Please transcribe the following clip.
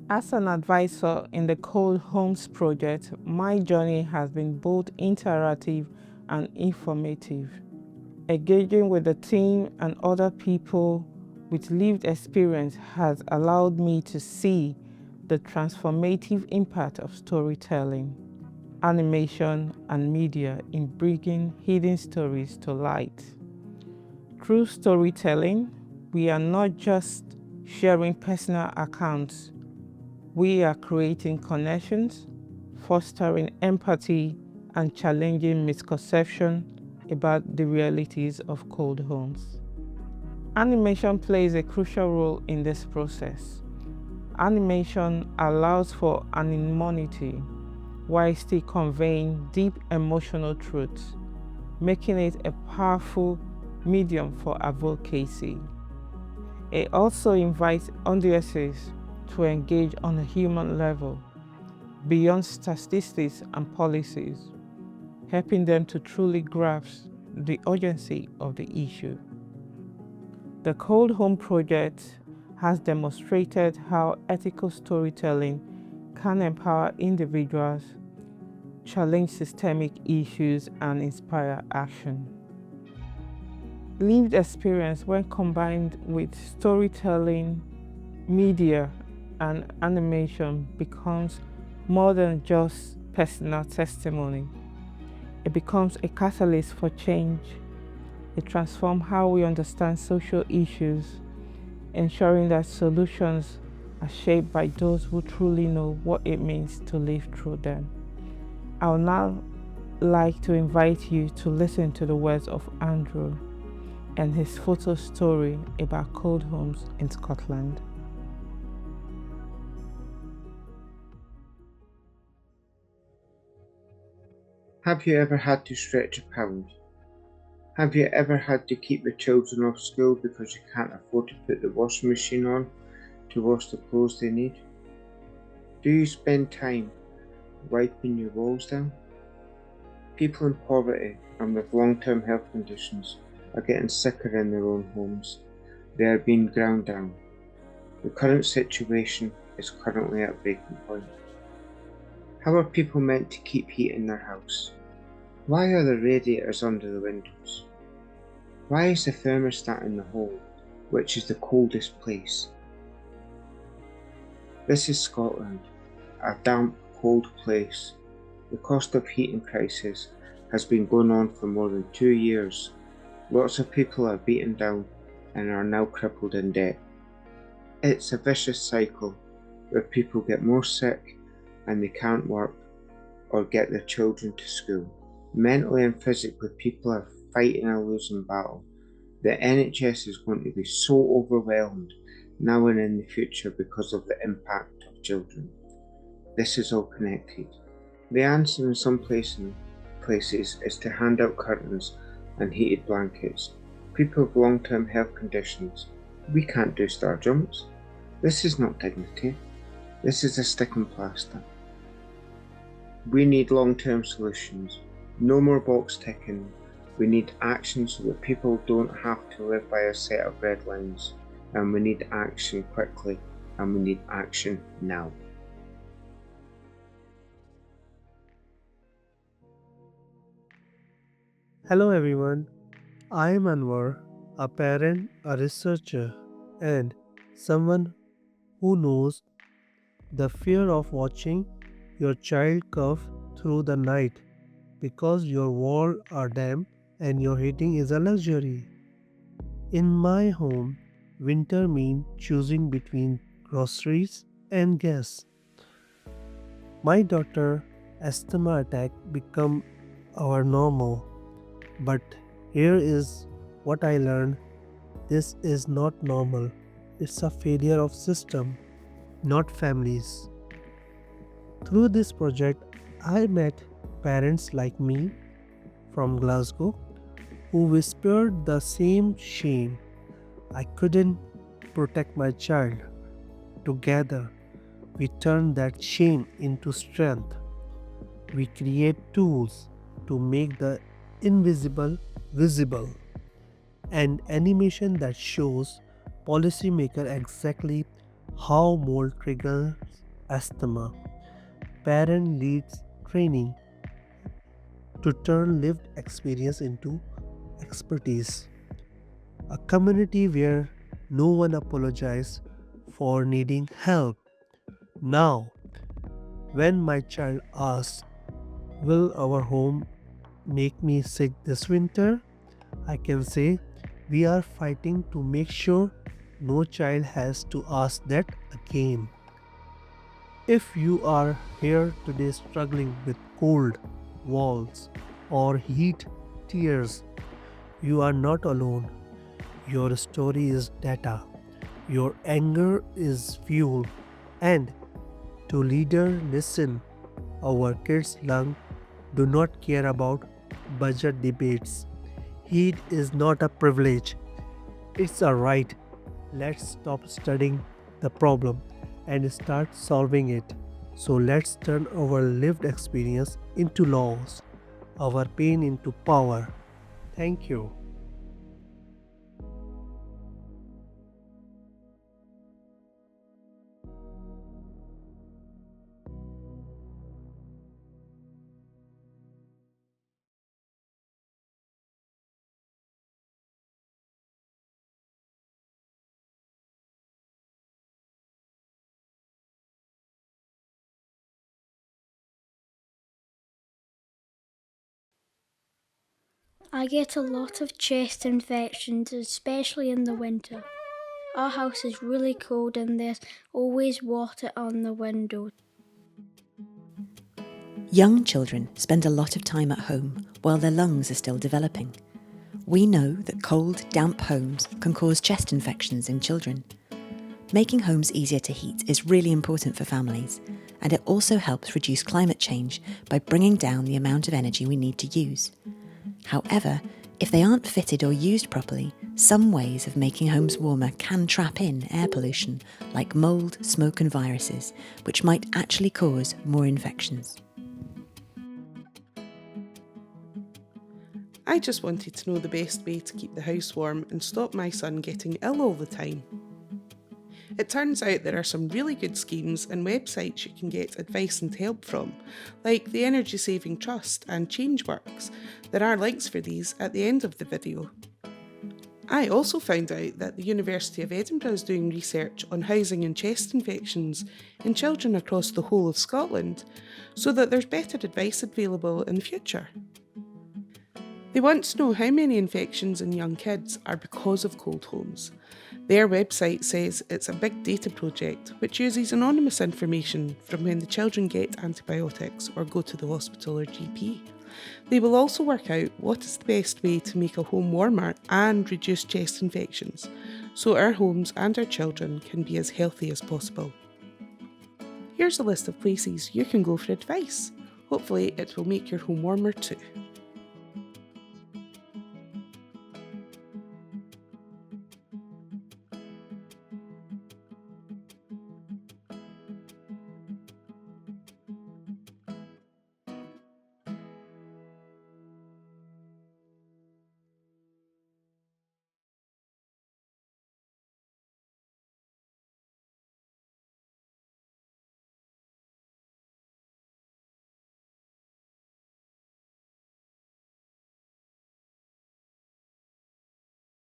As an advisor in the Cold Homes project, my journey has been both interactive and informative. Engaging with the team and other people with lived experience has allowed me to see the transformative impact of storytelling, animation, and media in bringing hidden stories to light. Through storytelling, we are not just sharing personal accounts, we are creating connections, fostering empathy, and challenging misconceptions about the realities of cold homes. Animation plays a crucial role in this process. Animation allows for anonymity while still conveying deep emotional truths, making it a powerful medium for advocacy. It also invites audiences to engage on a human level, beyond statistics and policies, helping them to truly grasp the urgency of the issue. The Cold Home Project has demonstrated how ethical storytelling can empower individuals, challenge systemic issues, and inspire action. Lived experience, when combined with storytelling, media, and animation, becomes more than just personal testimony. It becomes a catalyst for change. It transforms how we understand social issues, ensuring that solutions are shaped by those who truly know what it means to live through them. I would now like to invite you to listen to the words of Andrew and his photo story about cold homes in Scotland. Have you ever had to stretch a pound? Have you ever had to keep the children off school because you can't afford to put the washing machine on to wash the clothes they need? Do you spend time wiping your walls down? People in poverty and with long-term health conditions are getting sicker in their own homes. They are being ground down. The current situation is currently at breaking point. How are people meant to keep heat in their house? Why are the radiators under the windows? Why is the thermostat in the hall, which is the coldest place? This is Scotland, a damp, cold place. The cost of heating crisis has been going on for more than 2 years. Lots of people are beaten down and are now crippled in debt. It's a vicious cycle where people get more sick and they can't work or get their children to school. Mentally and physically, people are fighting a losing battle. The NHS is going to be so overwhelmed now and in the future because of the impact of children. This is all connected. The answer in some places is to hand out curtains and heated blankets. People with long-term health conditions, we can't do star jumps. This is not dignity. This is a stick and plaster. We need long-term solutions. No more box ticking. We need action so that people don't have to live by a set of red lines. And we need action quickly, and we need action now. Hello everyone, I am Anwar, a parent, a researcher, and someone who knows the fear of watching your child cough through the night because your walls are damp and your heating is a luxury. In my home, winter means choosing between groceries and gas. My daughter asthma attack become our normal. But here is what I learned. This is not normal. It's a failure of system, not families. Through this project, I met parents like me from Glasgow who whispered the same shame. I couldn't protect my child. Together, we turn that shame into strength. We create tools to make the invisible visible and animation that shows policymaker exactly how mold triggers asthma. Parent leads training to turn lived experience into expertise. A community where no one apologizes for needing help. Now, when my child asks, will our home make me sick this winter? I can say, we are fighting to make sure no child has to ask that again. If you are here today struggling with cold walls or heat tears, you are not alone. Your story is data. Your anger is fuel. And to leader, listen. Our kids' lung do not care about budget debates. Heat is not a privilege, it's a right. Let's stop studying the problem and start solving it. So let's turn our lived experience into laws, our pain into power. Thank you. I get a lot of chest infections, especially in the winter. Our house is really cold and there's always water on the window. Young children spend a lot of time at home while their lungs are still developing. We know that cold, damp homes can cause chest infections in children. Making homes easier to heat is really important for families, and it also helps reduce climate change by bringing down the amount of energy we need to use. However, if they aren't fitted or used properly, some ways of making homes warmer can trap in air pollution, like mould, smoke and viruses, which might actually cause more infections. I just wanted to know the best way to keep the house warm and stop my son getting ill all the time. It turns out there are some really good schemes and websites you can get advice and help from, like the Energy Saving Trust and Changeworks. There are links for these at the end of the video. I also found out that the University of Edinburgh is doing research on housing and chest infections in children across the whole of Scotland, so that there's better advice available in the future. They want to know how many infections in young kids are because of cold homes. Their website says it's a big data project which uses anonymous information from when the children get antibiotics or go to the hospital or GP. They will also work out what is the best way to make a home warmer and reduce chest infections, so our homes and our children can be as healthy as possible. Here's a list of places you can go for advice. Hopefully it will make your home warmer too.